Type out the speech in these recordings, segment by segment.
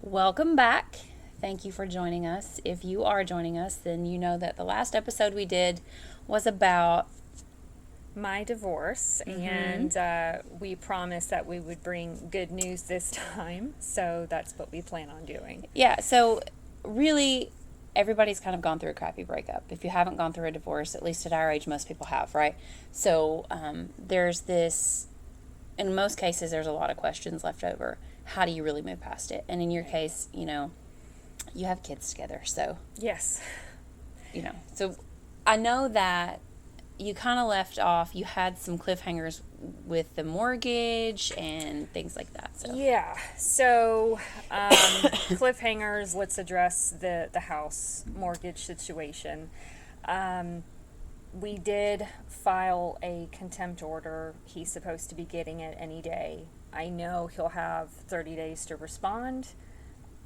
Welcome back. Thank you for joining us. If you are joining us, then you know that the last episode we did was about my divorce, and we promised that we would bring good news this time, so that's what we plan on doing. Yeah, so really everybody's kind of gone through a crappy breakup. If you haven't gone through a divorce, at least at our age, most people have, right? So there's this, in most cases, there's a lot of questions left over. How do you really move past it? And in your case, you have kids together, so. Yes. So I know that you kind of left off, you had some cliffhangers with the mortgage and things like that. So. Yeah, so cliffhangers, let's address the house mortgage situation. We did file a contempt order. He's supposed to be getting it any day. I know he'll have 30 days to respond,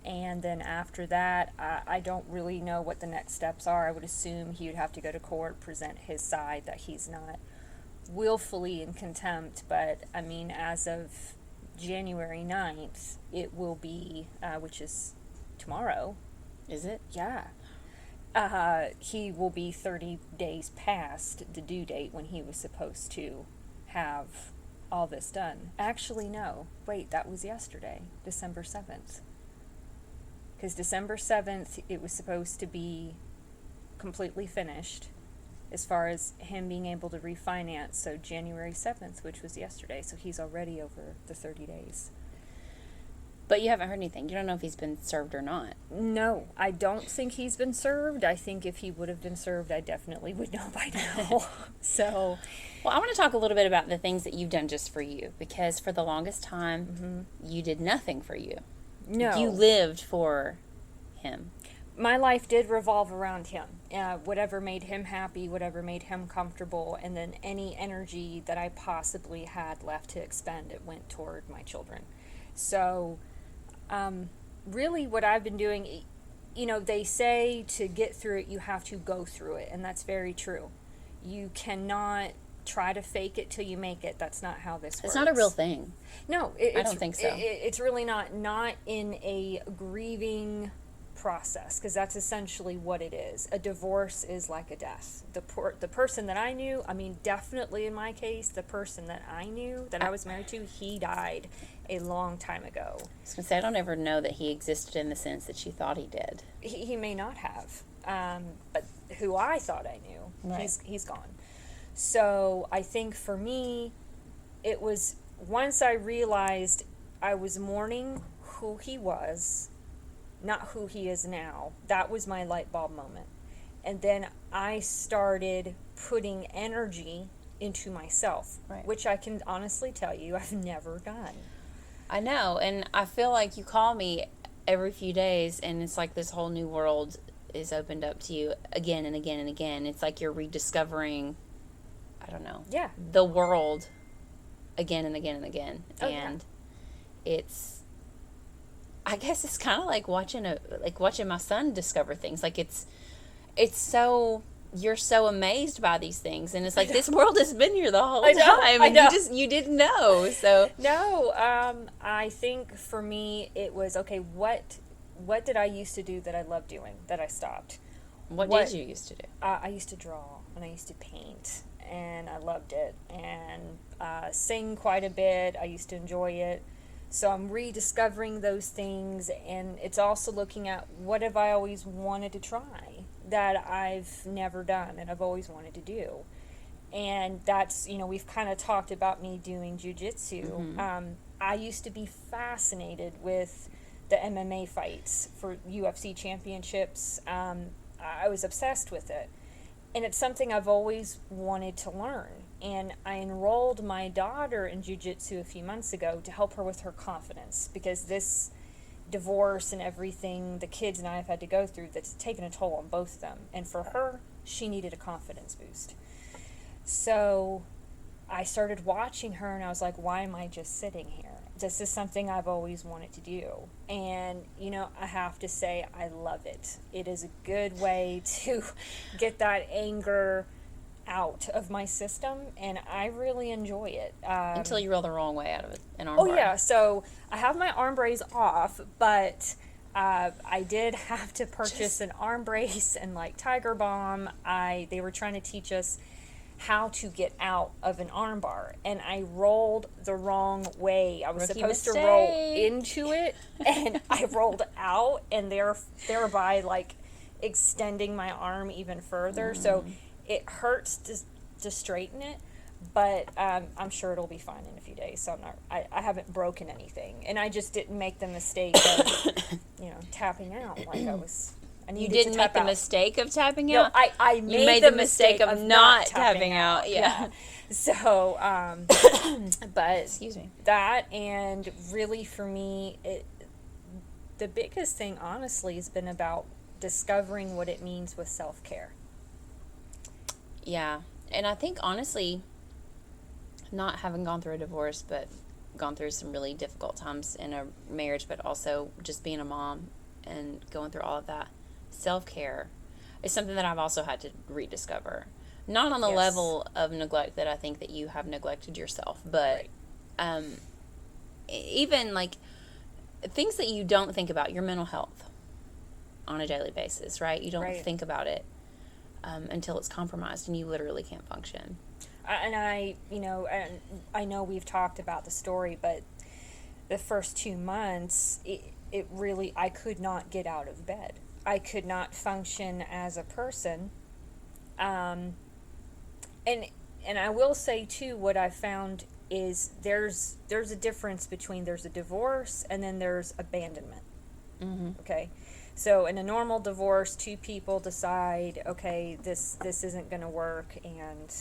and then after that, I don't really know what the next steps are. I would assume he would have to go to court, present his side that he's not willfully in contempt, but I mean, as of January 9th, it will be, which is tomorrow. Is it? Yeah. He will be 30 days past the due date when he was supposed to have all this done. Actually, no. Wait, that was yesterday, December 7th. Because December 7th, it was supposed to be completely finished as far as him being able to refinance. So January 7th, which was yesterday, so he's already over the 30 days. But you haven't heard anything. You don't know if he's been served or not. No, I don't think he's been served. I think if he would have been served, I definitely would know by now. So, well, I want to talk a little bit about the things that you've done just for you, because for the longest time, you did nothing for you. No. You lived for him. My life did revolve around him. Whatever made him happy, whatever made him comfortable, and then any energy that I possibly had left to expend, it went toward my children. So, really what I've been doing, they say to get through it, you have to go through it, and that's very true. You cannot try to fake it till you make it. That's not how this works. It's not a real thing. No, I don't think so. It's really not in a grieving process, because that's essentially what it is. A divorce is like a death. The person that I knew, I mean, definitely in my case, the person that I knew, that I was married to, he died a long time ago. I was going to say, I don't ever know that he existed in the sense that you thought he did. He may not have, but who I thought I knew, right. He's gone. So I think for me, it was once I realized I was mourning who he was, not who he is now. That was my light bulb moment. And then I started putting energy into myself, right. which I can honestly tell you I've never done. I know, and I feel like you call me every few days, and it's like this whole new world is opened up to you again and again and again. It's like you're rediscovering, I don't know, the world again and again and again. Oh, and it's, I guess it's kind of like watching my son discover things. Like it's so, you're so amazed by these things, and it's like this world has been here the whole time, and you didn't know. So no, I think for me it was okay. What did I used to do that I loved doing that I stopped? What did you used to do? I used to draw, and I used to paint, and I loved it, and sing quite a bit. I used to enjoy it. So I'm rediscovering those things, and it's also looking at what have I always wanted to try that I've never done and I've always wanted to do. And that's, we've kind of talked about me doing jiu-jitsu. Mm-hmm. I used to be fascinated with the MMA fights for UFC championships. I was obsessed with it. And it's something I've always wanted to learn. And I enrolled my daughter in jiu-jitsu a few months ago to help her with her confidence, because this divorce and everything the kids and I have had to go through, that's taken a toll on both of them. And for her, she needed a confidence boost. So I started watching her, and I was like, why am I just sitting here? This is something I've always wanted to do. And, I have to say, I love it. It is a good way to get that anger out of my system, and I really enjoy it. Until you roll the wrong way out of an arm bar. Oh, yeah. So I have my arm brace off, but I did have to purchase an arm brace and like Tiger Balm. They were trying to teach us how to get out of an arm bar, and I rolled the wrong way. I was Rookie supposed to mistake. roll into it, and I rolled out, and thereby like extending my arm even further. So it hurts to straighten it, but I'm sure it'll be fine in a few days. So I haven't broken anything, and I just didn't make the mistake of tapping out like I was. You didn't make the mistake of tapping No, out? I made the mistake of not tapping out. Yeah. So, but Excuse me. that, and really for me, the biggest thing honestly has been about discovering what it means with self-care. Yeah. And I think honestly, not having gone through a divorce, but gone through some really difficult times in a marriage, but also just being a mom and going through all of that, self-care is something that I've also had to rediscover. Not on the level of neglect that I think that you have neglected yourself, but even like things that you don't think about, your mental health on a daily basis, right? You don't think about it until it's compromised and you literally can't function. And I know we've talked about the story, but the first 2 months, it really, I could not get out of bed. I could not function as a person. And I will say too, what I found is there's a difference between there's a divorce and then there's abandonment. Mm-hmm. Okay. So in a normal divorce, two people decide, okay, this isn't going to work, and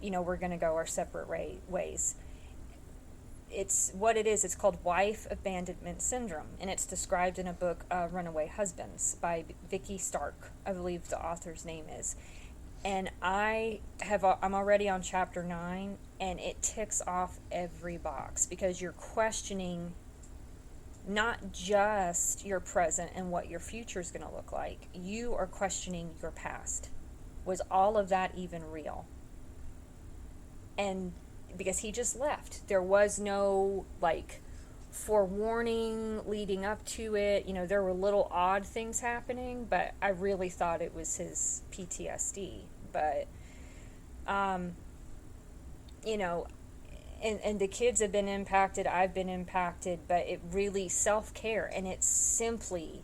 we're going to go our separate ways. It's what it is. It's called wife abandonment syndrome, and it's described in a book, Runaway Husbands, by Vicky Stark, I believe the author's name is. And I'm already on chapter 9, and it ticks off every box, because you're questioning not just your present and what your future is going to look like. You are questioning your past. Was all of that even real? And because he just left, there was no forewarning leading up to it. There were little odd things happening, but I really thought it was his PTSD. But and the kids have been impacted, I've been impacted, but it really self-care, and it's simply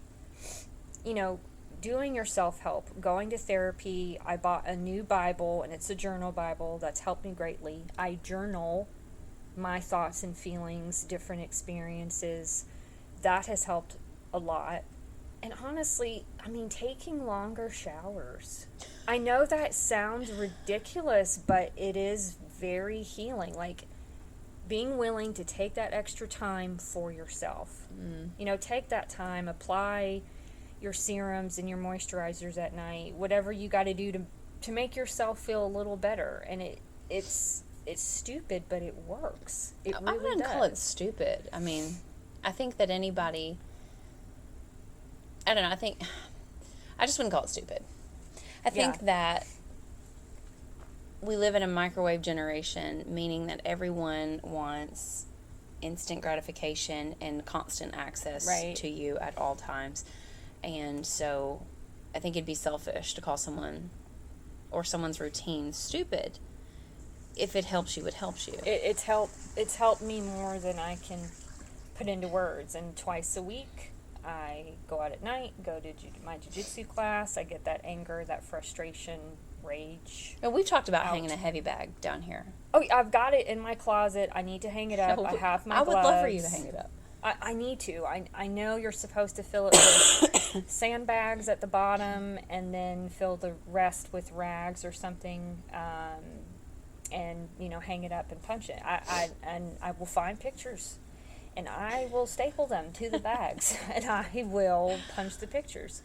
doing your self-help, going to therapy. I bought a new Bible, and it's a journal Bible that's helped me greatly. I journal my thoughts and feelings, different experiences. That has helped a lot. And honestly, taking longer showers. I know that sounds ridiculous, but it is very healing. Being willing to take that extra time for yourself. Take that time, apply your serums and your moisturizers at night, whatever you got to do to make yourself feel a little better. And it's stupid, but it works. It really does. I wouldn't call it stupid. I think that anybody, I don't know, I just wouldn't call it stupid. I think that we live in a microwave generation, meaning that everyone wants instant gratification and constant access to you at all times. And so I think it'd be selfish to call someone or someone's routine stupid. If it helps you, it helps you. It's helped me more than I can put into words. And twice a week, I go out at night, go to my jiu-jitsu class. I get that anger, that frustration, rage. And we talked about hanging a heavy bag down here. Oh, I've got it in my closet. I need to hang it up. I have my gloves. I would love for you to hang it up. I need to. I know you're supposed to fill it with sandbags at the bottom, and then fill the rest with rags or something, and hang it up and punch it. I will find pictures, and I will staple them to the bags, and I will punch the pictures.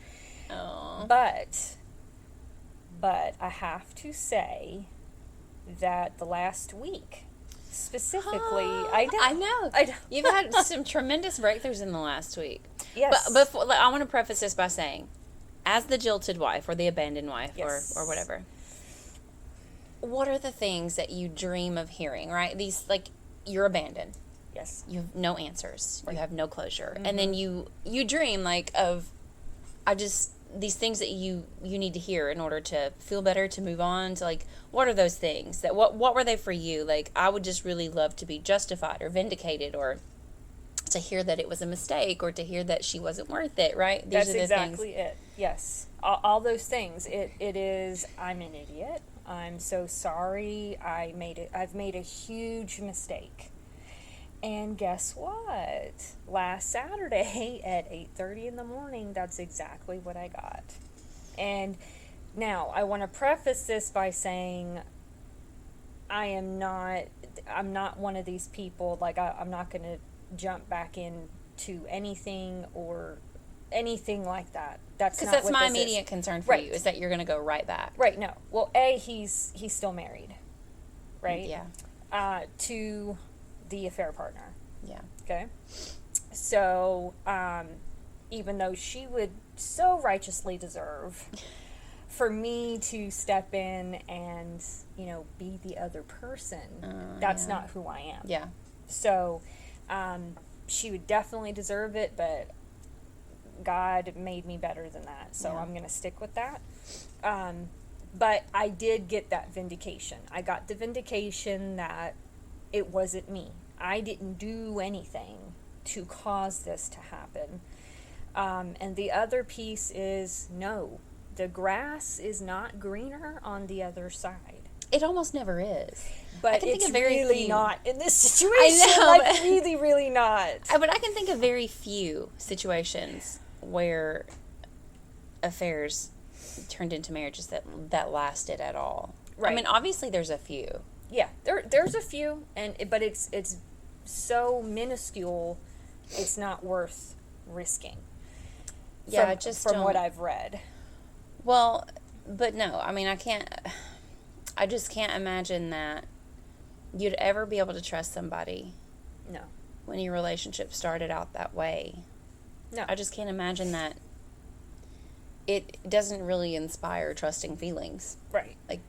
Oh. But I have to say that the last week, specifically, I know. You've had some tremendous breakthroughs in the last week. Yes. But before, I want to preface this by saying, as the jilted wife or the abandoned wife or whatever, what are the things that you dream of hearing, right? These, you're abandoned. Yes. You have no answers. Right. You have no closure. Mm-hmm. And then you dream, like, of, these things that you need to hear in order to feel better, to move on, to, like, what are those things? What were they for you? Like, I would just really love to be justified or vindicated, or to hear that it was a mistake, or to hear that she wasn't worth it, right? That's exactly it. Yes. All those things. It is, I'm an idiot. I'm so sorry. I've made a huge mistake. And guess what? Last Saturday at 8:30 in the morning, that's exactly what I got. And now I want to preface this by saying I'm not one of these people, like I'm not going to jump back into anything or anything like that. Because that's my immediate concern for you, is that you're going to go right back. Right, no. Well, he's still married, right? Yeah. To the affair partner. Yeah. Okay? So, even though she would so righteously deserve for me to step in and, be the other person, that's not who I am. Yeah. So, she would definitely deserve it, but God made me better than that. So I'm going to stick with that. But I did get that vindication. I got the vindication that it wasn't me. I didn't do anything to cause this to happen. And the other piece is, no, the grass is not greener on the other side. It almost never is. But it's really not in this situation. I know. Like, really, really not. But I can think of very few situations where affairs turned into marriages that lasted at all. Right. I mean, obviously there's a few. Yeah, there's a few, but it's so minuscule, it's not worth risking. Yeah, from what I've read. Well, but no, I mean, I just can't imagine that you'd ever be able to trust somebody. No. When your relationship started out that way. No. I just can't imagine that it doesn't really inspire trusting feelings. Right. Like,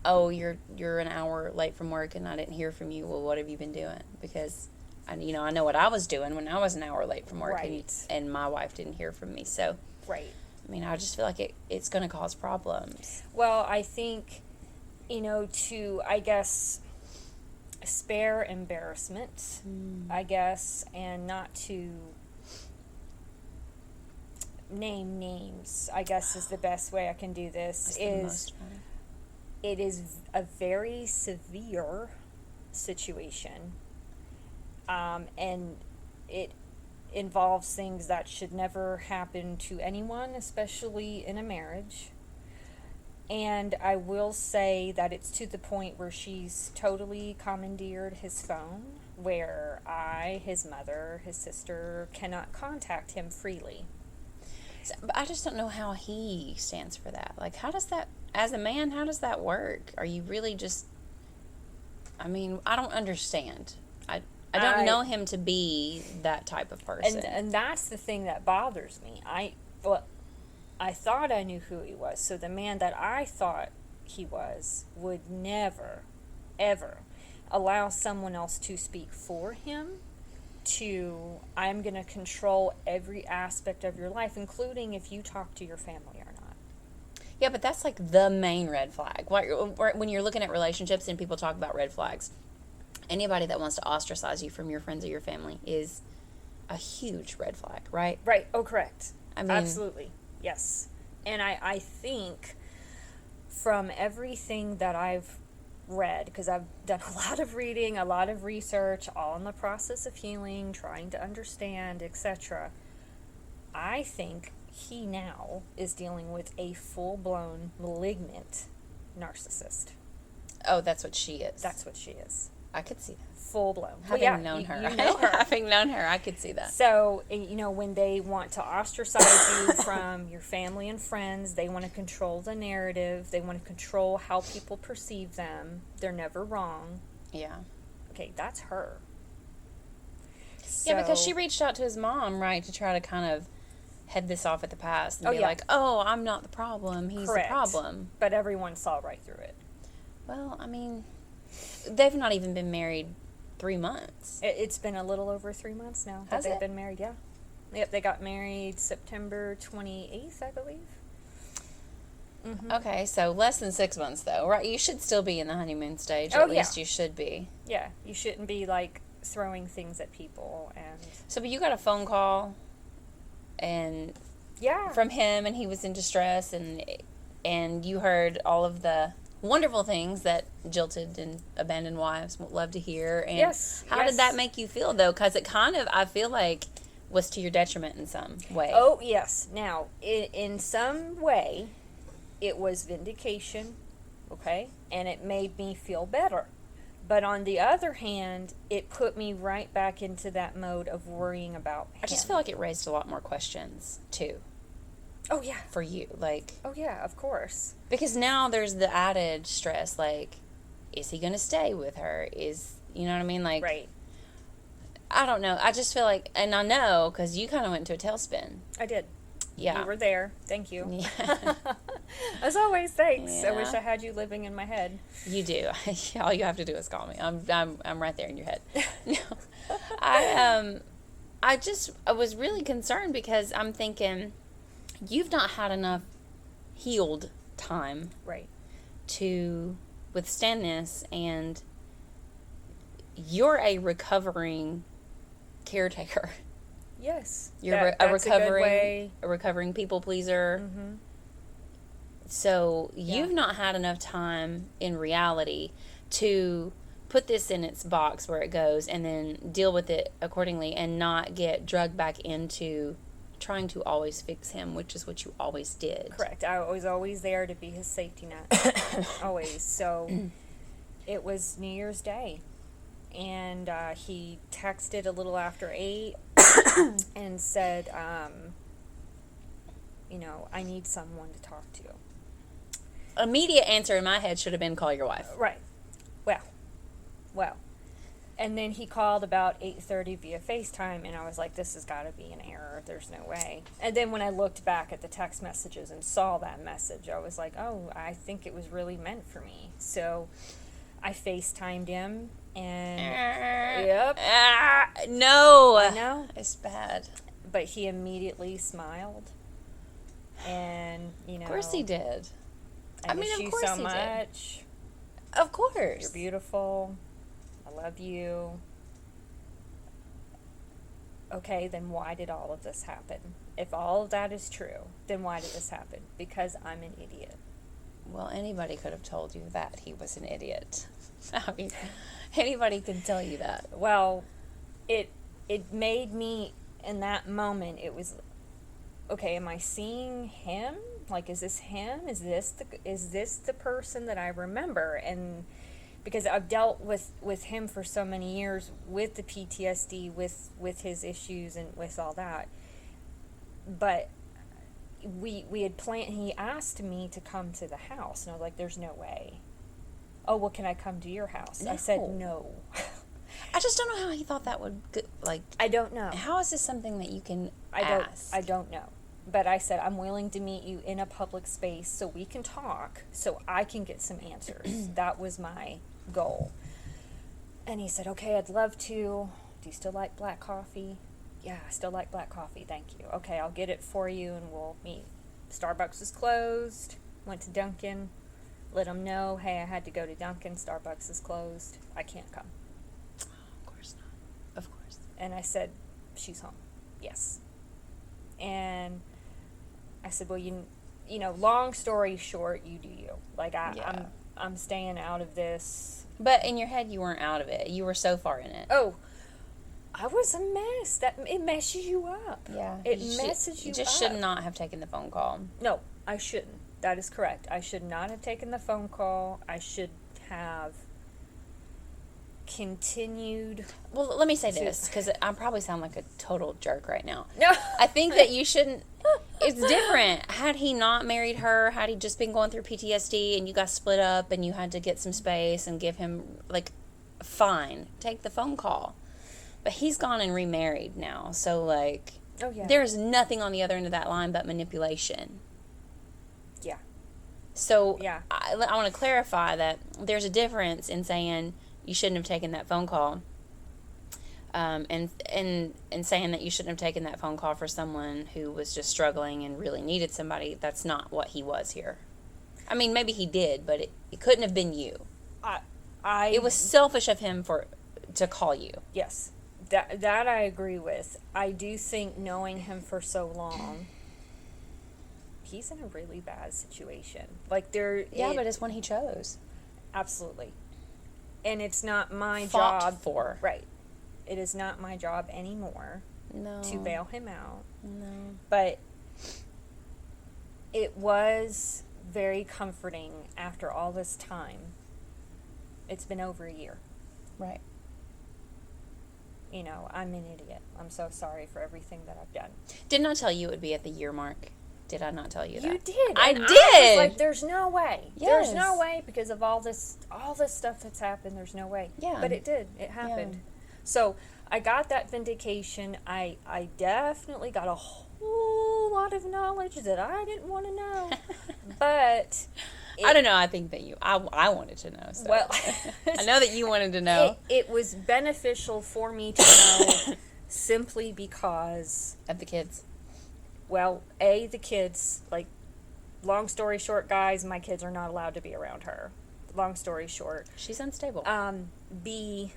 oh, you're an hour late from work and I didn't hear from you. Well, what have you been doing? Because I know what I was doing when I was an hour late from work, right. and my wife didn't hear from me. So, right. I mean, I just feel like it's going to cause problems. Well, I think, to, I guess, spare embarrassment, I guess, and not to name names, I guess is the best way I can do this, it is a very severe situation, and it involves things that should never happen to anyone, especially in a marriage. And I will say that it's to the point where she's totally commandeered his phone, where his mother, his sister, cannot contact him freely. But I just don't know how he stands for that. Like, how does that, as a man, how does that work? Are you really just, I mean, I don't understand. I don't know him to be that type of person. And that's the thing that bothers me. I thought I knew who he was. So the man that I thought he was would never, ever allow someone else to speak for him. I'm going to control every aspect of your life, including if you talk to your family or not. Yeah, but that's like the main red flag. When you're looking at relationships and people talk about red flags, anybody that wants to ostracize you from your friends or your family is a huge red flag, right? Right. Oh, correct. I mean, absolutely. Yes. And I think from everything that I've read, because I've done a lot of reading, a lot of research, all in the process of healing, trying to understand, etc., I think he now is dealing with a full-blown malignant narcissist. Oh, that's what she is. That's what she is. I could see that. Full-blown. Having known her. You know her. Having known her, I could see that. So, when they want to ostracize you from your family and friends, they want to control the narrative. They want to control how people perceive them. They're never wrong. Yeah. Okay, that's her. Yeah, because she reached out to his mom, right, to try to kind of head this off at the past and be yeah. like, oh, I'm not the problem. He's Correct. the problem. But everyone saw right through it. Well, I mean, they've not even been married 3 months. It's been a little over 3 months now that Has they've it? been married, yeah. Yep, they got married September 28th, I believe. Mm-hmm. Okay, so less than 6 months, though, right? You should still be in the honeymoon stage. Oh, At yeah. least you should be. Yeah, you shouldn't be, like, throwing things at people and... So, but you got a phone call and Yeah. from him, and he was in distress, and you heard all of the wonderful things that jilted and abandoned wives love to hear. And Yes. how did that make you feel, though? Because it kind of, I feel like, was to your detriment in some way. Oh, yes. Now, in some way, it was vindication, okay? And it made me feel better. But on the other hand, it put me right back into that mode of worrying about him. I just feel like it raised a lot more questions, too, Oh, yeah. for you. Like, Oh, yeah, of course. because now there's the added stress, like, is he going to stay with her? You know what I mean? Like, Right. I don't know. I just feel like, and I know, because you kind of went into a tailspin. I did. Yeah. You were there. Thank you. Yeah. As always, thanks. I wish Yeah. I had you living in my head. You do. All you have to do is call me. I'm right there in your head. No. I was really concerned because I'm thinking you've not had enough healed time Right. to withstand this, and you're a recovering caretaker. Yes. You're That's a good way. a recovering people pleaser. Mm-hmm. So you've Yeah. not had enough time in reality to put this in its box where it goes and then deal with it accordingly and not get drugged back into trying to always fix him, which is what you always did. Correct. I was always there to be his safety net. Always. So it was New Year's Day. And he texted a little after 8 and said, I need someone to talk to. Immediate answer in my head should have been call your wife. Right. Well. And then he called about 8:30 via FaceTime, and I was like, this has got to be an error. There's no way. And then when I looked back at the text messages and saw that message, I was like, oh, I think it was really meant for me. So I FaceTimed him, and yep. No. I know. It's bad. But he immediately smiled. And, Of course he did. I mean, miss of you course so he did. much. Of course. You're beautiful. I love you. Okay, then why did all of this happen? If all of that is true, then why did this happen? Because I'm an idiot. Well, anybody could have told you that he was an idiot. I mean, anybody could tell you that. Well, it made me, in that moment, it was, okay, am I seeing him? Like, is this him? Is this the person that I remember? And because I've dealt with him for so many years, with the PTSD, with his issues and with all that. But we had planned, he asked me to come to the house, and I was like, there's no way. Oh, well, can I come to your house? No. I said no. I just don't know how he thought that would, I don't know. how is this something that you can ask? I don't know. But I said, I'm willing to meet you in a public space so we can talk, so I can get some answers. That was my goal. And he said, okay, I'd love to. Do you still like black coffee? Yeah, I still like black coffee, thank you. Okay, I'll get it for you and we'll meet. Starbucks is closed. Went to Dunkin'. Let him know, hey, I had to go to Dunkin'. Starbucks is closed. I can't come. Of course not. Of course. And I said, she's home. Yes. And I said, well, you know, long story short, you do you. Like, I'm staying out of this. But in your head, you weren't out of it. You were so far in it. Oh, I was a mess. It messes you up. Yeah. It messes you You just up. should not have taken the phone call. No, I shouldn't. That is correct. I should not have taken the phone call. I should have continued. Well, let me say this, because I probably sound like a total jerk right now. No. I think that you shouldn't. It's different. Had he not married her, had he just been going through PTSD and you got split up and you had to get some space and give him, like, fine, take the phone call. But he's gone and remarried now. So, like, Oh, yeah. there's nothing on the other end of that line but manipulation. Yeah. So, Yeah. I want to clarify that there's a difference in saying you shouldn't have taken that phone call and saying that you shouldn't have taken that phone call for someone who was just struggling and really needed somebody. That's not what he was here. I mean, maybe he did, but it couldn't have been you. It was selfish of him to call you. Yes, that I agree with. I do think, knowing him for so long, he's in a really bad situation. Like, but it's one he chose. Absolutely. And it's not my Fought job for. Right. It is not my job anymore. No. To bail him out. No. But it was very comforting after all this time. It's been over a year. Right. You know, I'm an idiot. I'm so sorry for everything that I've done. Didn't I tell you it would be at the year mark? Did I not tell you that? You did. I did. I was like, there's no way. Yes. There's no way, because of all this stuff that's happened. There's no way. Yeah. But it did. It happened. Yeah. So I got that vindication. I definitely got a whole lot of knowledge that I didn't want to know. But I don't know. I think that I wanted to know. So. Well, I know that you wanted to know. It was beneficial for me to know simply because of the kids. Well, A, the kids, like, long story short, guys, my kids are not allowed to be around her. Long story short. She's unstable. B,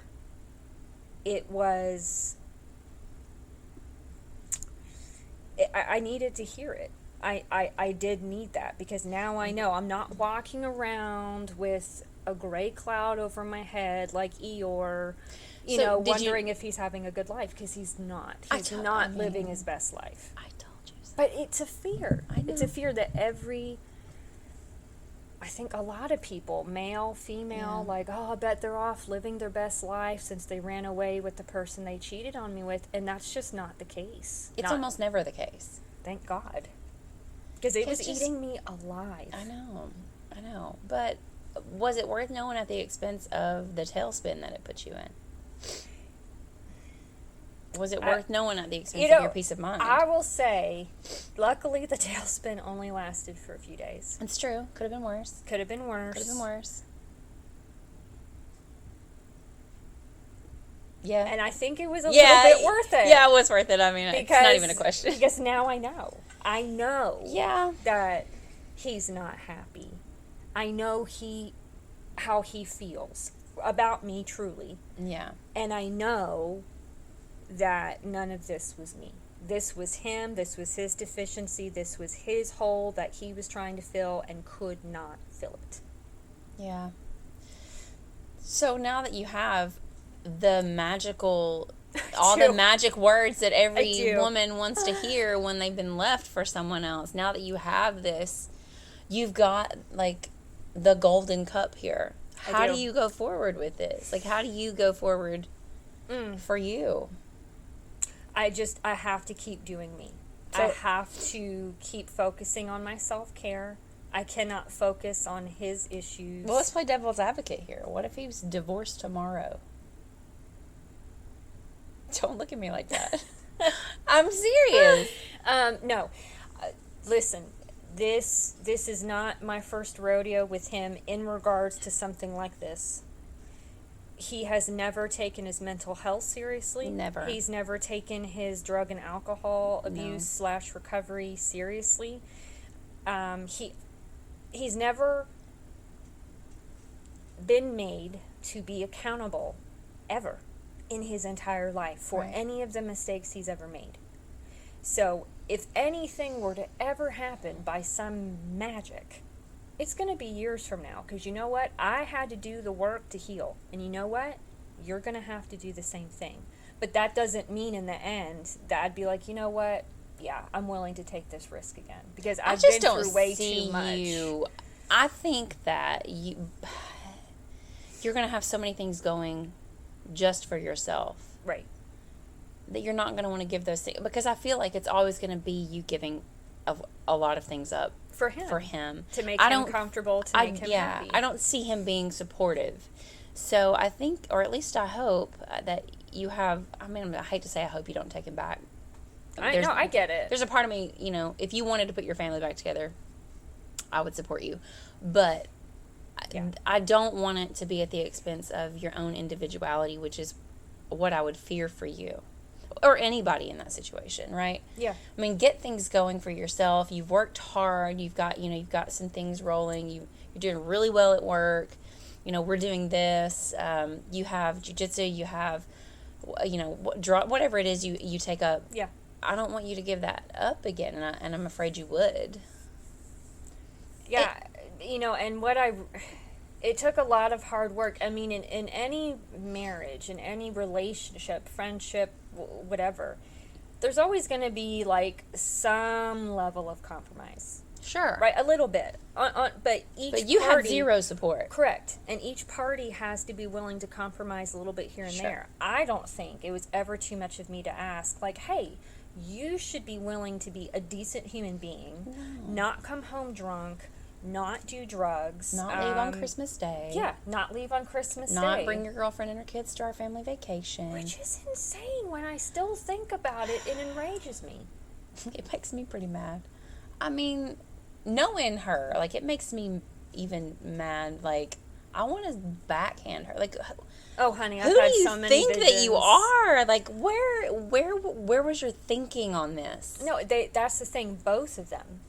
it was, I needed to hear it. I did need that, because now I know I'm not walking around with a gray cloud over my head like Eeyore, wondering if he's having a good life, because he's not. He's not living his best life. I told you so. But it's a fear. I know. It's a fear that I think a lot of people, male, female, like, oh, I bet they're off living their best life since they ran away with the person they cheated on me with, and that's just not the case. It's almost never the case. Thank God. Because it was eating me alive. I know. But was it worth knowing at the expense of the tailspin that it put you in? Was it worth knowing at the expense of your peace of mind? I will say, luckily the tailspin only lasted for a few days. It's true. Could have been worse. Could have been worse. Could have been worse. Yeah. And I think it was a little bit worth it. Yeah, it was worth it. I mean, it's not even a question. Because now I know. I know that he's not happy. I know how he feels about me, truly. Yeah. And I know that none of this was me. This was him. This was his deficiency. This was his hole that he was trying to fill and could not fill it. Yeah. So now that you have the magical, all the magic words that every woman wants to hear when they've been left for someone else, now that you have this, you've got, like, the golden cup here. How do you go forward with this? Like, how do you go forward for you? I have to keep doing me. I have to keep focusing on my self-care. I cannot focus on his issues. Well, let's play devil's advocate here. What if he was divorced tomorrow? Don't look at me like that. I'm serious. No. Listen, this is not my first rodeo with him in regards to something like this. He has never taken his mental health seriously. Never. He's never taken his drug and alcohol abuse / recovery seriously. He's never been made to be accountable ever in his entire life for any of the mistakes he's ever made. So if anything were to ever happen by some magic, it's going to be years from now, because you know what? I had to do the work to heal. And you know what? You're going to have to do the same thing. But that doesn't mean in the end that I'd be like, you know what? Yeah, I'm willing to take this risk again. Because I've been through way too much. I think that you're going to have so many things going just for yourself. Right. That you're not going to want to give those things. Because I feel like it's always going to be you giving a lot of things up. For him. To make him comfortable, to make him happy. I don't see him being supportive. So I think, or at least I hope, that you have, I mean, I hate to say I hope you don't take him back. I get it. There's a part of me, if you wanted to put your family back together, I would support you. But I don't want it to be at the expense of your own individuality, which is what I would fear for you or anybody in that situation, right? Yeah. I mean, get things going for yourself. You've worked hard. You've got, you've got some things rolling. You're doing really well at work. We're doing this. You have jiu-jitsu. You have, whatever it is you take up. Yeah. I don't want you to give that up again, and I'm afraid you would. Yeah, and it took a lot of hard work. I mean, in any marriage, in any relationship, friendship, whatever, there's always going to be, like, some level of compromise. Sure. Right, a little bit. But you had zero support. Correct. And each party has to be willing to compromise a little bit here and there. I don't think it was ever too much of me to ask, like, hey, you should be willing to be a decent human being, not come home drunk, not do drugs. Not leave on Christmas Day. Yeah, not leave on Christmas Day. Not bring your girlfriend and her kids to our family vacation. Which is insane when I still think about it. It enrages me. It makes me pretty mad. I mean, knowing her, like, it makes me even mad. Like, I want to backhand her. Like, oh, honey, I've who had do you so many think visions. that you are? Like, where was your thinking on this? No, that's the thing. Both of them,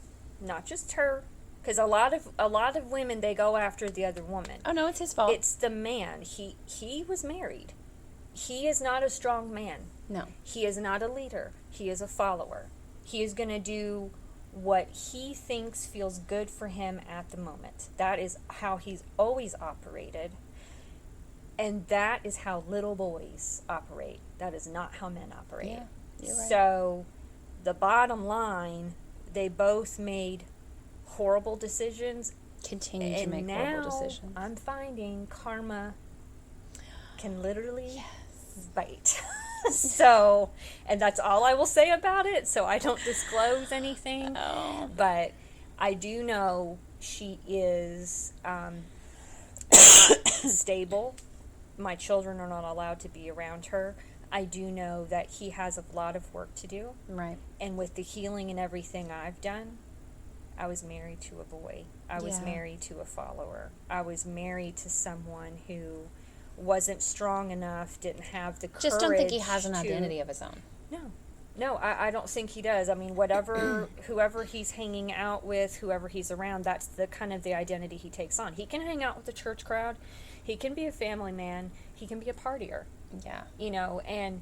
not just her, because a lot of women, they go after the other woman. Oh no, it's his fault. It's the man. He was married. He is not a strong man. No, he is not a leader. He is a follower. He is going to do what he thinks feels good for him at the moment. That is how he's always operated. And that is how little boys operate. That is not how men operate. Yeah, you're right. So, the bottom line, they both made horrible decisions. Continue to make horrible decisions. I'm finding karma can literally bite. So, and that's all I will say about it. So I don't disclose anything. Oh. But I do know she is not stable. My children are not allowed to be around her. I do know that he has a lot of work to do. Right. And with the healing and everything I've done, I was married to a boy. I was married to a follower. I was married to someone who wasn't strong enough, didn't have the courage. Just don't think he has an identity of his own. No, I don't think he does. I mean, whoever he's hanging out with, whoever he's around, that's the kind of the identity he takes on. He can hang out with the church crowd. He can be a family man. He can be a partier. Yeah. And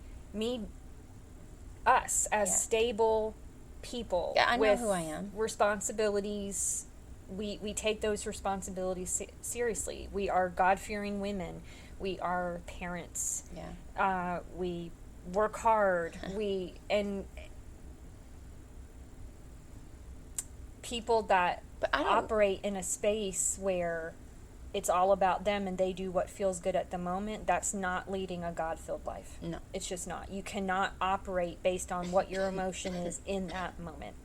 us as stable people. Yeah, I know with who I am. Responsibilities. We take those responsibilities seriously. We are God-fearing women. We are parents. Yeah. We work hard. And people that operate in a space where it's all about them and they do what feels good at the moment, that's not leading a God-filled life. No. It's just not. You cannot operate based on what your emotion is in that moment.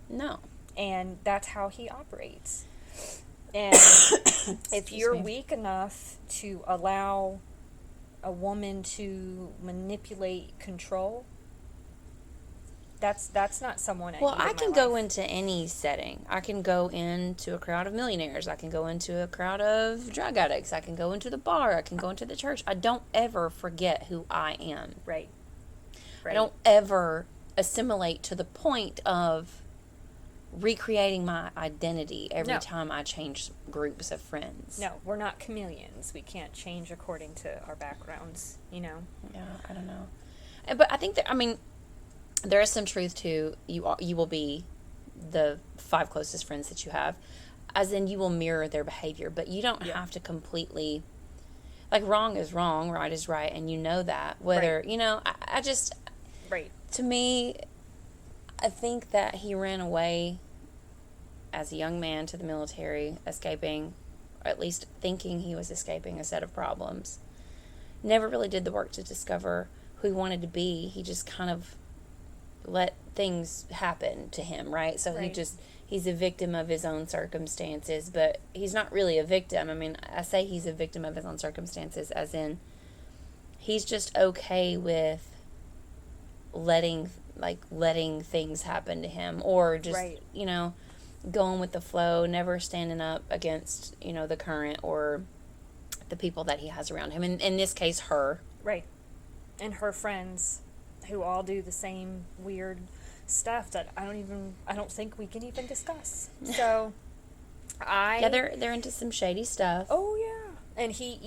No. And that's how he operates. And if you're weak enough to allow a woman to manipulate control, that's not someone I Well, need in I my can go life. into any setting. I can go into a crowd of millionaires. I can go into a crowd of drug addicts. I can go into the bar. I can go into the church. I don't ever forget who I am. Right. I don't ever assimilate to the point of recreating my identity every time I change groups of friends. No, we're not chameleons. We can't change according to our backgrounds, Yeah, I don't know. But I think that, there is some truth to you will be the 5 closest friends that you have, as in you will mirror their behavior, but you don't have to completely, like, wrong is wrong, right is right, and you know that. Whether, I just, to me, I think that he ran away as a young man to the military, escaping, or at least thinking he was escaping a set of problems. Never really did the work to discover who he wanted to be. He just kind of let things happen to him, right? So he's a victim of his own circumstances, but he's not really a victim. I say he's a victim of his own circumstances as in he's just okay with letting things happen to him, or just going with the flow, never standing up against the current or the people that he has around him, in this case her, and her friends who all do the same weird stuff that I don't think we can even discuss. So Yeah, they're into some shady stuff. Oh yeah. And he,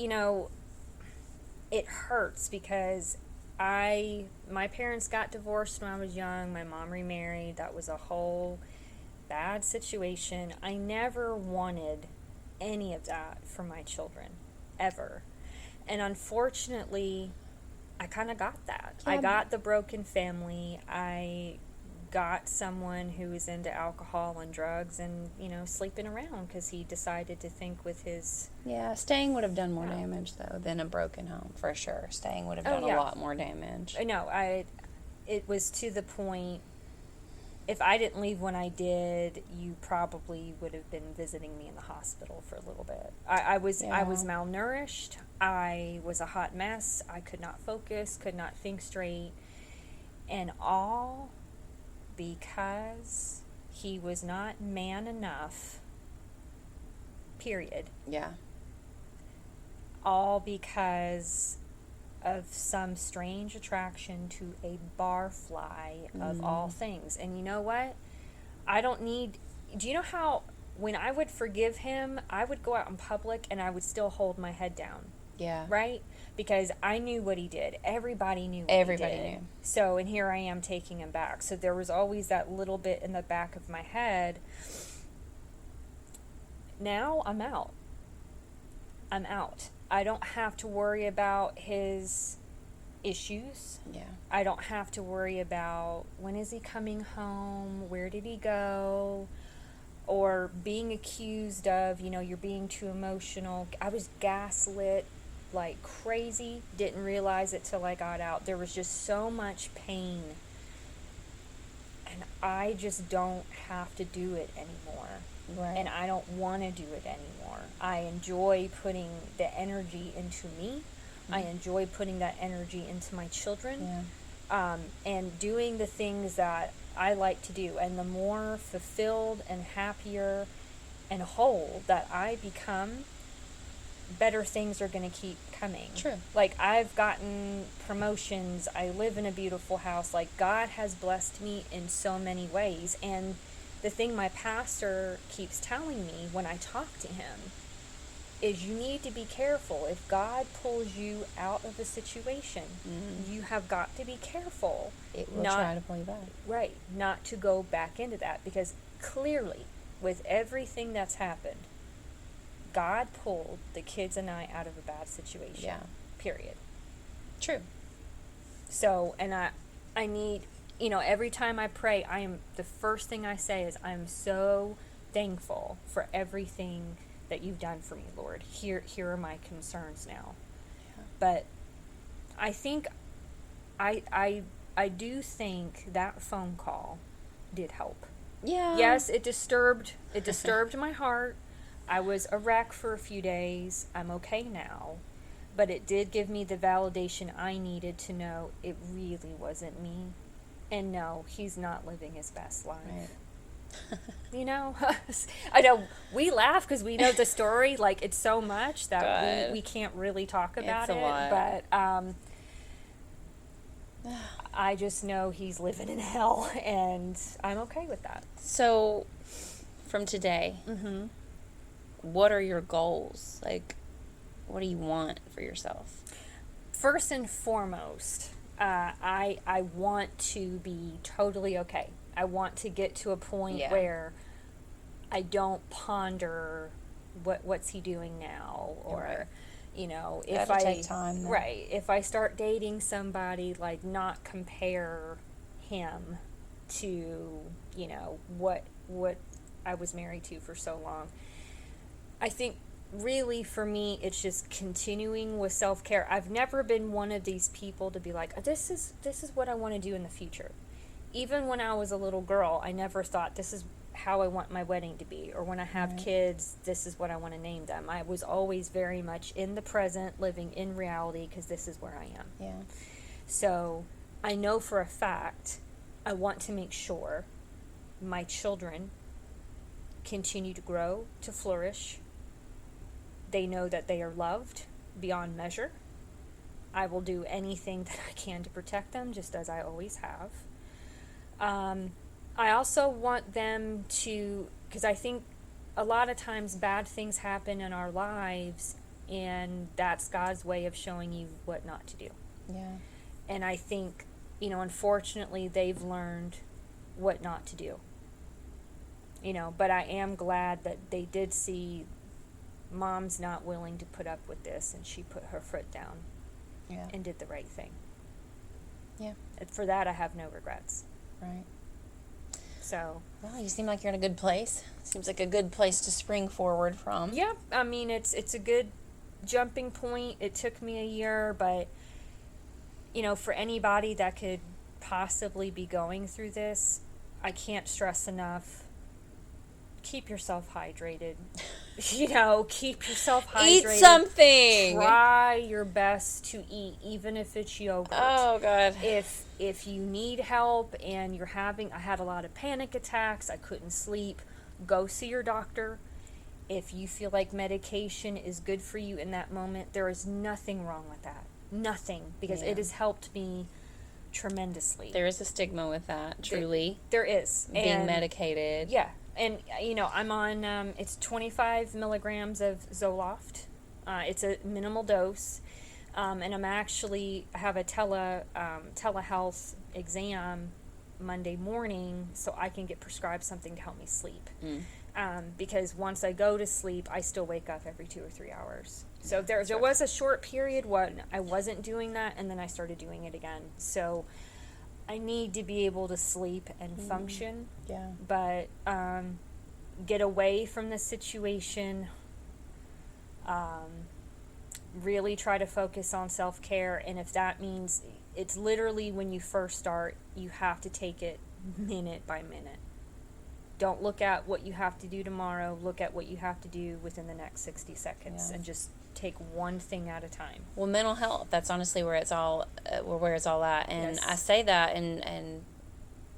it hurts because my parents got divorced when I was young. My mom remarried. That was a whole bad situation. I never wanted any of that for my children, ever. And unfortunately, I kind of got that. Yeah. I got the broken family. I got someone who was into alcohol and drugs and, sleeping around because he decided to think with his... Yeah, staying would have done more damage, though, than a broken home, for sure. Staying would have done a lot more damage. No, it was to the point, if I didn't leave when I did, you probably would have been visiting me in the hospital for a little bit. I was malnourished. I was a hot mess. I could not focus, could not think straight. And all because he was not man enough, period. Yeah. All because of some strange attraction to a barfly of all things. And you know what? Do you know how when I would forgive him, I would go out in public and I would still hold my head down? Yeah. Right? Because I knew what he did. Everybody knew what Everybody he did. knew. So, and here I am taking him back. So there was always that little bit in the back of my head. Now I'm out. I'm out. I don't have to worry about his issues. Yeah. I don't have to worry about when is he coming home, where did he go, or being accused of, you're being too emotional. I was gaslit like crazy, didn't realize it till I got out. There was just so much pain, and I just don't have to do it anymore. Right. And I don't want to do it anymore. I enjoy putting the energy into me. I enjoy putting that energy into my children. Yeah. And doing the things that I like to do. And the more fulfilled and happier and whole that I become, better things are going to keep coming. True. Like, I've gotten promotions. I live in a beautiful house. Like, God has blessed me in so many ways. And the thing my pastor keeps telling me when I talk to him is you need to be careful. If God pulls you out of a situation, you have got to be careful. It will try to pull you back. Right. Not to go back into that. Because clearly, with everything that's happened, God pulled the kids and I out of a bad situation. Yeah. Period. True. So, and I need, every time I pray, the first thing I say is, I'm so thankful for everything that you've done for me, Lord. Here are my concerns now. Yeah. But I think, I do think that phone call did help. Yeah. Yes, it disturbed my heart. I was a wreck for a few days. I'm okay now. But it did give me the validation I needed to know it really wasn't me. And no, he's not living his best life. Right. I know we laugh because we know the story. Like, it's so much that we can't really talk about it's a lot. But I just know he's living in hell, and I'm okay with that. So, from today, what are your goals? Like, what do you want for yourself? First and foremost, I want to be totally okay. I want to get to a point where I don't ponder what's he doing now, or if I take time. Right, if I start dating somebody, like, not compare him to what I was married to for so long. I think really for me it's just continuing with self-care. I've never been one of these people to be like, this is what I want to do in the future. Even when I was a little girl, I never thought this is how I want my wedding to be, or when I have kids, this is what I want to name them. I was always very much in the present, living in reality, because this is where I am. Yeah. So I know for a fact I want to make sure my children continue to grow, to flourish. They know that they are loved beyond measure. I will do anything that I can to protect them, just as I always have. I also want them to, because I think a lot of times bad things happen in our lives, and that's God's way of showing you what not to do. Yeah. And I think, unfortunately, they've learned what not to do. But I am glad that they did see Mom's not willing to put up with this, and she put her foot down and did the right thing. Yeah. And for that, I have no regrets. Right. So. Well, you seem like you're in a good place. Seems like a good place to spring forward from. Yeah, I mean, it's a good jumping point. It took me a year, but, for anybody that could possibly be going through this, I can't stress enough, keep yourself hydrated. Keep yourself hydrated. Eat something. Try your best to eat, even if it's yogurt. Oh, God. If you need help and I had a lot of panic attacks, I couldn't sleep, go see your doctor. If you feel like medication is good for you in that moment, there is nothing wrong with that. Nothing. Because it has helped me tremendously. There is a stigma with that, truly. There is. Being medicated. Yeah. And, I'm on, it's 25 milligrams of Zoloft. It's a minimal dose. And I have a telehealth exam Monday morning, so I can get prescribed something to help me sleep. Because once I go to sleep, I still wake up every 2 or 3 hours. So there was a short period when I wasn't doing that, and then I started doing it again. So I need to be able to sleep and function. Yeah. But get away from the situation. Really try to focus on self-care, and if that means it's literally when you first start, you have to take it minute by minute. Don't look at what you have to do tomorrow. Look at what you have to do within the next 60 seconds, and just take one thing at a time. Well, mental health, that's honestly where it's all at. And Yes. I say that, and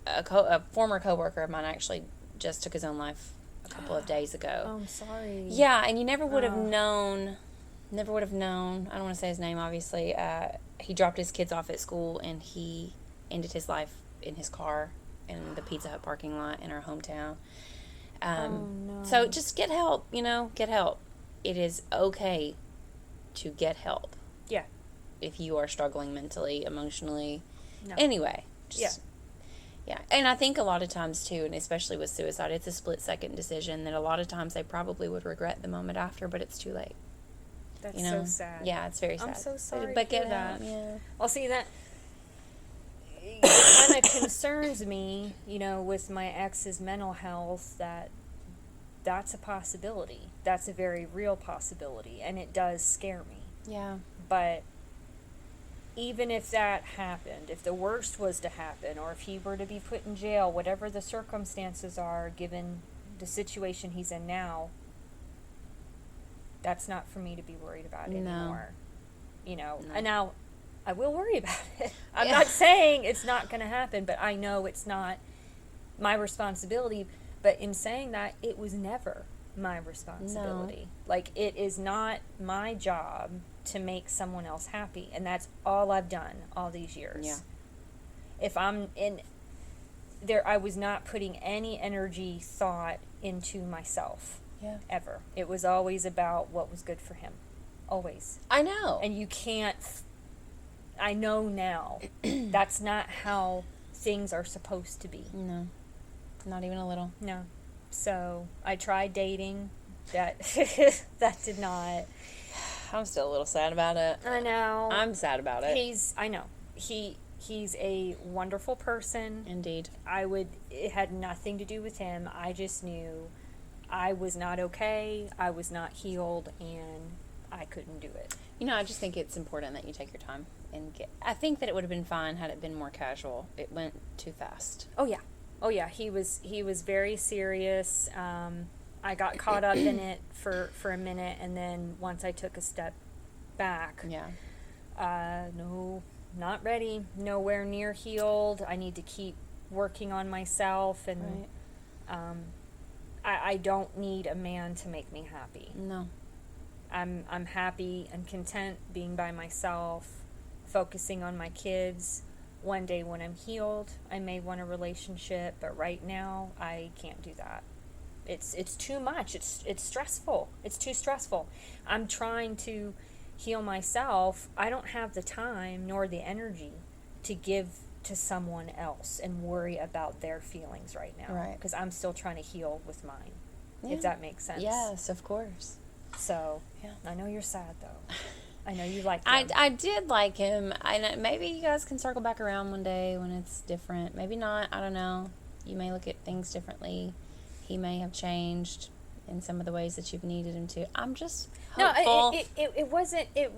a former coworker of mine actually just took his own life a couple of days ago. Oh, I'm sorry. Yeah, and you never would have known. I don't want to say his name, obviously. He dropped his kids off at school, and he ended his life in his car in the Pizza Hut parking lot in our hometown. No. So just get help, get help. It is okay to get help. Yeah. If you are struggling mentally, emotionally. No. Anyway. Yeah. And I think a lot of times, too, and especially with suicide, it's a split-second decision that a lot of times they probably would regret the moment after, but it's too late. That's so sad. Yeah, it's very sad. I'm so sorry But to get hear that. Yeah. Well, see, that kind of concerns me, with my ex's mental health, that's a possibility. That's a very real possibility, and it does scare me. Yeah. But even if that happened, if the worst was to happen, or if he were to be put in jail, whatever the circumstances are, given the situation he's in now, that's not for me to be worried about anymore. No. And now I will worry about it. I'm not saying it's not going to happen, but I know it's not my responsibility. But in saying that, it was never my responsibility. No. Like, it is not my job to make someone else happy, and that's all I've done all these years. Yeah. If I'm in there, I was not putting any energy, thought into myself. Yeah. Ever. It was always about what was good for him. Always. I know. And you can't, I know now, that's not how things are supposed to be. No. Not even a little. No. So, I tried dating. That did not. I'm still a little sad about it. I know. I'm sad about it. I know. He's a wonderful person. Indeed. It had nothing to do with him. I just knew I was not okay. I was not healed, and I couldn't do it. I just think it's important that you take your time I think that it would have been fine had it been more casual. It went too fast. Oh yeah. He was very serious. I got caught up in it for a minute, and then once I took a step back, no, not ready, nowhere near healed. I need to keep working on myself, and I don't need a man to make me happy. No. I'm happy and content being by myself. focusing on my kids. One day when I'm healed, I may want a relationship, but right now I can't do that. It's too much. It's stressful. It's too stressful. I'm trying to heal myself. I don't have the time nor the energy to give to someone else and worry about their feelings right now. Right. Because I'm still trying to heal with mine. Yeah. If that makes sense. Yes, of course. So, Yeah. I know you're sad though. I know you like I, him. I did like him. Maybe you guys can circle back around one day when it's different. Maybe not. I don't know. You may look at things differently. He may have changed in some of the ways that you've needed him to. I'm just hopeful. No, it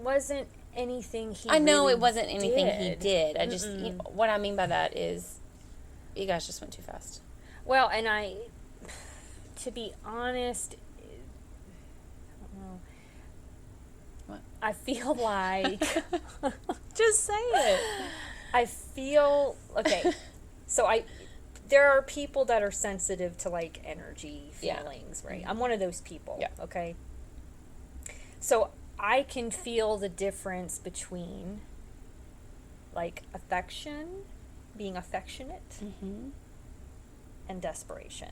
wasn't anything he I know really it wasn't anything did. he did. I just, what I mean by that is you guys just went too fast. Well, and to be honest, I don't know. What? I feel like Just say it. I feel okay. So there are people that are sensitive to like energy feelings, right? I'm one of those people. Yeah. Okay. So I can feel the difference between like affection, being affectionate, and desperation.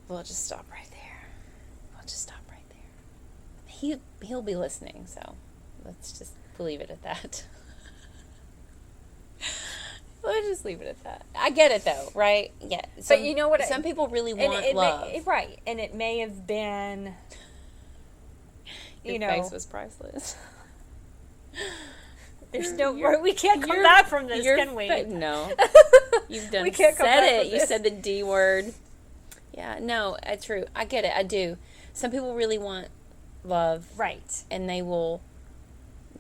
We'll just stop right there. He'll be listening, so let's just leave it at that. Let's just leave it at that. I get it though, right? Yeah. But you know what? Some people really want love. Right. And it may have been, Your face was priceless. There's no, we can't come back from this, can we? No. You've done We can't come said back it. from You this. said the D word. Yeah, no, it's true. I get it. I do. Some people really want love. Right. And they will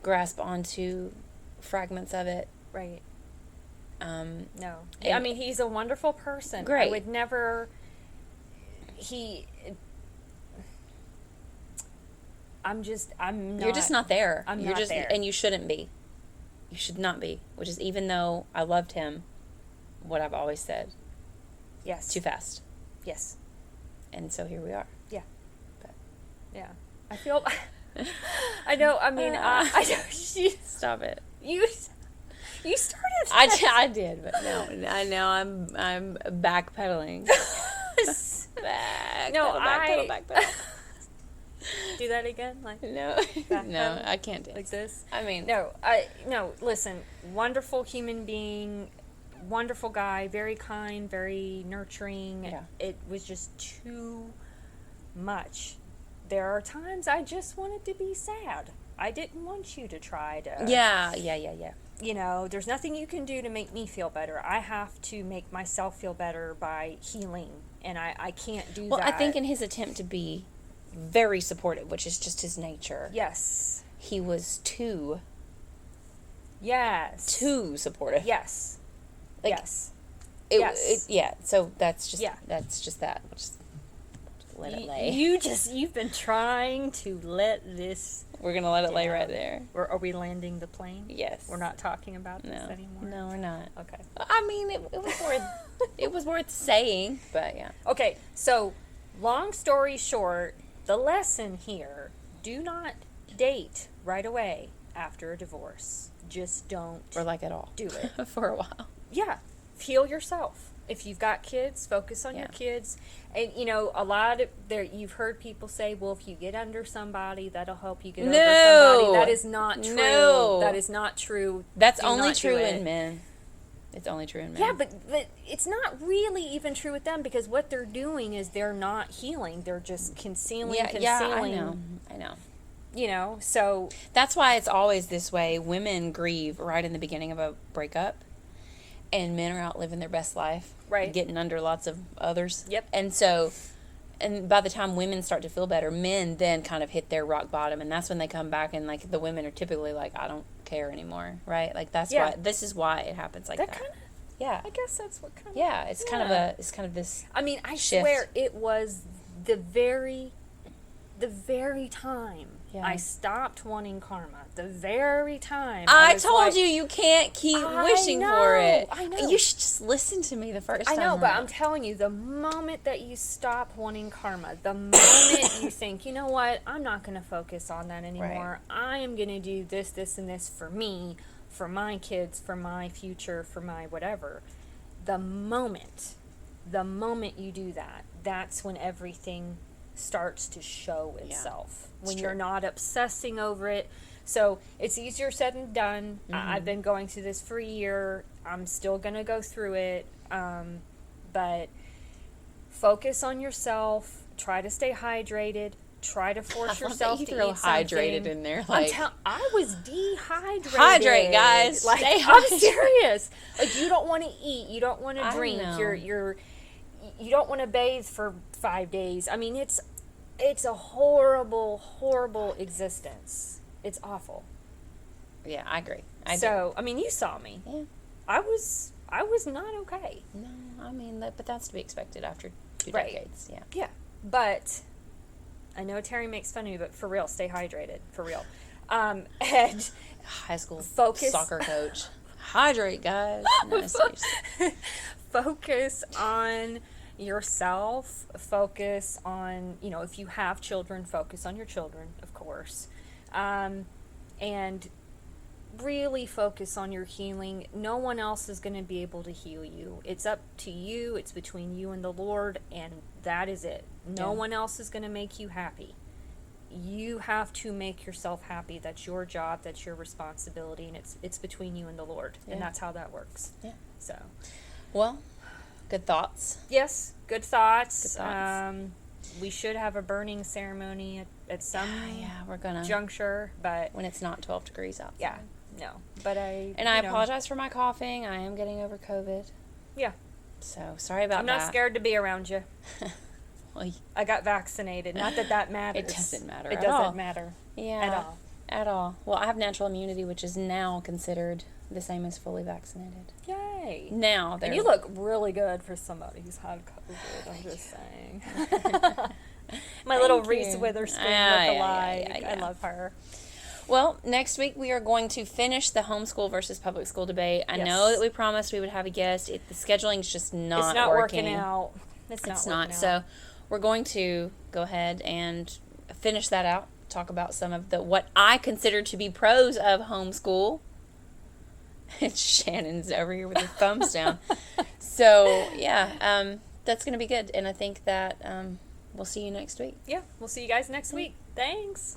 grasp onto fragments of it. Right. No. And- I mean, he's a wonderful person. Great. I would never, I'm not. You're just not there. I'm You're not just, there. And you shouldn't be. You should not be. Which is, even though I loved him, what I've always said, Yes. too fast. Yes. And so here we are. Yeah. But- Yeah. I feel, I know, I mean, I know, Stop it. you started I did, but no. I know I'm backpedaling. Backpedal. Do that again? Like, No, Backpedal? no, I can't dance. like this? I mean, No, listen, wonderful human being, wonderful guy, very kind, very nurturing. Yeah. It was just too much. There are times I just wanted to be sad. I didn't want you to try to. Yeah. You know, there's nothing you can do to make me feel better. I have to make myself feel better by healing, and I can't do Well, that. I think in his attempt to be very supportive, which is just his nature, Yes. he was too Yes. supportive. Yes. Like, Yes. It, yeah. So that's just Yeah. That's just that. We'll just let it lay. You've been trying to let this. We're gonna let it lay right there. Are we landing the plane? Yes. We're not talking about this No. anymore? No, we're not. Okay. I mean, it was worth it was worth saying, but yeah. Okay, so long story short, the lesson here, do not date right away after a divorce. Just don't Or like at all. do it. For a while. Yeah, heal yourself. If you've got kids, focus on your Yeah. kids. And you know, a lot of there you've heard people say, well, if you get under somebody, that'll help you get over somebody. That is not true. No. That is not true. That's Do only not do true it. in men. It's only true in men. Yeah, but it's not really even true with them, because what they're doing is they're not healing. They're just concealing. yeah, I know. You know, so That's why it's always this way. Women grieve right in the beginning of a breakup, and men are out living their best life, Right. getting under lots of others. Yep. And so, and by the time women start to feel better, men then kind of hit their rock bottom, and that's when they come back, and like the women are typically like, I don't care anymore, right? Like that's Yeah. why this is why it happens like that. that kind of. Yeah. I guess that's what kind of. Yeah, it's kind of this. I mean, I shift. swear it was the very time Yeah. I stopped wanting karma. The very time I was told like, you can't keep I wishing for know, it. I know. You should just listen to me the first I time. know, but around. I'm telling you, the moment that you stop wanting karma, the moment you think, you know what, I'm not going to focus on that anymore. I am going to do this, and this for me, for my kids, for my future, for my whatever. The moment you do that, that's when everything starts to show itself. When you're not obsessing over it. So it's easier said than done. I've been going through this for a year. I'm still going to go through it. But focus on yourself. Try to stay hydrated. Try to force yourself to eat hydrated something. in there. Like, I was dehydrated. Hydrate, guys. Like, Stay I'm hydrated. serious. Like, you don't want to eat. You don't want to drink. You don't want to bathe for 5 days. I mean, it's a horrible, horrible existence. It's awful. Yeah, I agree. I mean, you saw me. Yeah. I was not okay. No, I mean, but that's to be expected after 2 Right. decades. Yeah. Yeah. But I know Terry makes fun of me, but for real, stay hydrated. For real. And High school focus. soccer coach. Hydrate, guys. No, seriously. Focus on yourself. Focus on, if you have children, focus on your children, of course. And really focus on your healing. No one else is going to be able to heal you. It's up to you. It's between you and the Lord, and that is it. No one else is going to make you happy. You have to make yourself happy. That's your job. That's your responsibility, and it's between you and the Lord, and that's how that works. Yeah. So, well, good thoughts. Yes, good thoughts. We should have a burning ceremony at some we're gonna juncture, but when it's not 12 degrees outside. Yeah, no. But I apologize for my coughing. I am getting over COVID. Yeah. So sorry about that. I'm not scared to be around you. Well, I got vaccinated. Not that matters. It doesn't matter. It doesn't matter. Yeah. At all. Well, I have natural immunity, which is now considered the same as fully vaccinated. Yay. Now, and you look really good for somebody who's had COVID. I'm just saying. My little Reese Witherspoon look-alike. I love her. Well, next week we are going to finish the homeschool versus public school debate. I know that we promised we would have a guest. The scheduling's just not It's not working out. It's not. So we're going to go ahead and finish that out. Talk about some of what I consider to be pros of homeschool. Shannon's over here with her thumbs down. So, that's going to be good. And I think that we'll see you next week. Yeah, we'll see you guys next week. Thanks.